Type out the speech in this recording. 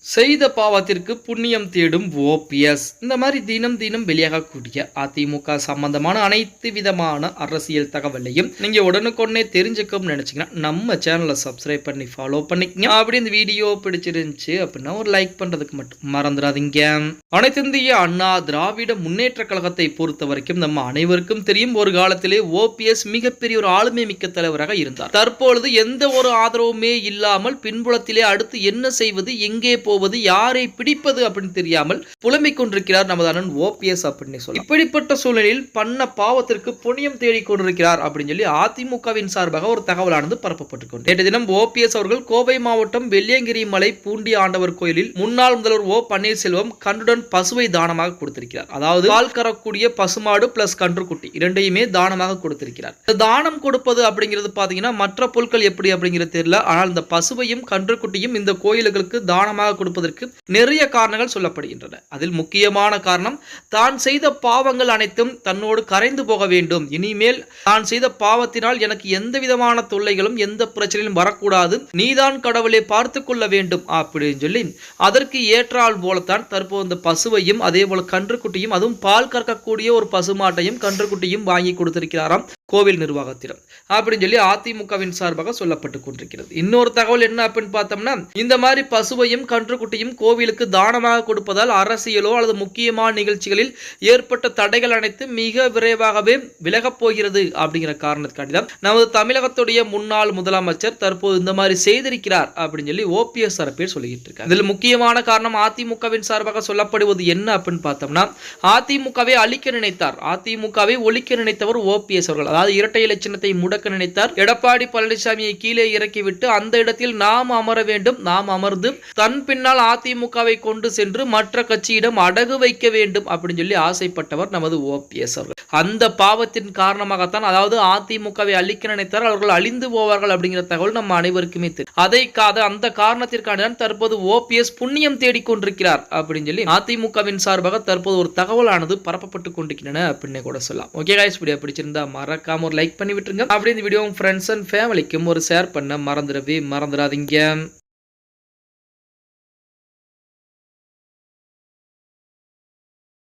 செய்த பாவத்திற்கு புண்ணியம் தேடும் ஓபிஎஸ். இந்த மாதிரி தினம் தினம் வெளியாகக்கூடிய அதிமுக சம்பந்தமான அனைத்து விதமான அரசியல் தகவலையும் நீங்க உடனுக்குடனே தெரிஞ்சுக்கணும்னு நினைச்சீங்கன்னா நம்ம சேனலை சப்ஸ்கிரைப் பண்ணி ஃபாலோ பண்ணிக்கங்க. அப்படி இந்த வீடியோ பிடிச்சிருந்துச்சு அப்படின்னா ஒரு லைக் பண்றதுக்கு மட்டும் மறந்துடாதீங்க. அனைத்து இந்திய அண்ணா திராவிட முன்னேற்ற கழகத்தை பொறுத்த வரைக்கும் நம்ம அனைவருக்கும் தெரியும், ஒரு காலத்திலே ஓபிஎஸ் மிகப்பெரிய ஒரு ஆளுமை மிக்க தலைவராக இருந்தார். தற்பொழுது எந்த ஒரு ஆதரவுமே இல்லாமல் பின்புலத்திலே அடுத்து என்ன செய்வது, எங்கே போவது, யாரை பிடிப்பது அப்படின்னு தெரியாமல் புலம்பிக் கொண்டிருக்கிறார் நமது அண்ணன் ஓபிஎஸ் அப்படின்னு சொல்லி. இப்படிப்பட்ட சூழலில் பண்ண பாவத்திற்கு புண்ணியம் தேடிக் கொண்டிருக்கிறார் அப்படின்னு சொல்லி அதிமுகவின் சார்பாக ஒரு தகவலானது பரப்பப்பட்டுக் நேற்று தினம் ஓபிஎஸ் அவர்கள் கோவை மாவட்டம் வெள்ளியங்கிரி மலை பூண்டி ஆண்டவர் கோயிலில் முன்னாள் முதல்வர் ஓ பன்னீர்செல்வம் கன்றுடன் பசுவை தானமாக கொடுத்திருக்கிறார். அதாவது பால் கறக்கூடிய பசுமாடு பிளஸ் கன்றுக்குட்டி இரண்டையுமே தானமாக கொடுத்திருக்கிறார். தானம் கொடுப்பது அப்படிங்கிறது பாத்தீங்கன்னா மற்ற பொருட்கள் எப்படி அப்படிங்கிறது தெரியல, ஆனால் இந்த பசுவையும் கன்றுக்குட்டியும் இந்த கோயில்களுக்கு தானமாக கொடுப்பதற்கு நிறைய காரணங்கள் சொல்லப்படுகின்றன. அதில் முக்கியமான காரணம், தான் செய்த பாவங்கள் அனைத்தும் தன்னோடு கரைந்து போக வேண்டும், இனிமேல் தான் செய்த பாவத்தினால் எனக்கு எந்த விதமான தொல்லைகளும் எந்த பிரச்சனையும் வரக்கூடாது, நீதான் கடவுளை பார்த்து கொள்ள வேண்டும் அப்படின்னு சொல்லி அதற்கு ஏற்றால் போலத்தான் தற்போது இந்த பசுவையும் அதே போல கன்றுக்குட்டியும், அதுவும் பால் கறக்கக்கூடிய ஒரு பசுமாட்டையும் கன்றுக்குட்டியும் வாங்கி கொடுத்திருக்கிறாராம் கோவில் நிர்வாகத்திடம் அப்படின்னு சொல்லி அதிமுகவின் சார்பாக சொல்லப்பட்டு கொண்டிருக்கிறது. இன்னொரு தகவல் என்ன அப்படின்னு பார்த்தோம்னா, இந்த மாதிரி பசுவையும் கன்றுக்குட்டியும் கோவிலுக்கு தானமாக கொடுப்பதால் அரசியலோ அல்லது முக்கியமான நிகழ்ச்சிகளில் ஏற்பட்ட தடைகள் அனைத்து மிக விரைவாகவே விலகப் போகிறது அப்படிங்கிற காரணத்துக்காண்டி தான் நமது தமிழகத்துடைய முன்னாள் முதலமைச்சர் தற்போது இந்த மாதிரி செய்திருக்கிறார் அப்படின்னு சொல்லி ஓபிஎஸ் தரப்பில் சொல்லிட்டு இருக்காங்க. இதில் முக்கியமான காரணம் அதிமுகவின் சார்பாக சொல்லப்படுவது என்ன அப்படின்னு பார்த்தோம்னா, அதிமுகவை அழிக்க நினைத்தார், அதிமுகவை ஒழிக்க நினைத்தவர் ஓபிஎஸ் அவர்கள். அதாவது இரட்டை இலை சின்னத்தை முடக்க நினைத்தார். எடப்பாடி பழனிசாமியை கீழே இறக்கிவிட்டு அந்த இடத்தில் நாம் அமர வேண்டும், நாம் அமர்ந்து தன் பின்னால் அதிமுகவை கொண்டு சென்று மற்ற கட்சியிடம் அடகு வைக்க வேண்டும் அப்படின்னு சொல்லி ஆசைப்பட்டவர் நமது ஓபிஎஸ் அவர்கள். அந்த பாவத்தின் காரணமாகத்தான், அதாவது அதிமுகவை அழிக்க நினைத்தார், அவர்கள் அழிந்து போவார்கள் அப்படிங்கிற தகவல் நம்ம அனைவருக்குமே தெரியும். அந்த காரணத்திற்கான தற்போது ஓபிஎஸ் புண்ணியம் தேடிக்கொண்டிருக்கிறார் அப்படின்னு சொல்லி அதிமுகவின் சார்பாக தற்போது ஒரு தகவலானது பரப்பப்பட்டு கொண்டிருக்கின்றன அப்படின்னு கூட சொல்லலாம். ஓகே गाइस, வீடியோ பிடிச்சிருந்தா மறக்காம ஒரு லைக் பண்ணி விட்டுருங்க. அப்படி இந்த வீடியோ உங்க ஃப்ரெண்ட்ஸ் அண்ட் ஃபேமிலிக்கும் ஒரு ஷேர் பண்ண மறந்துடாதீங்க.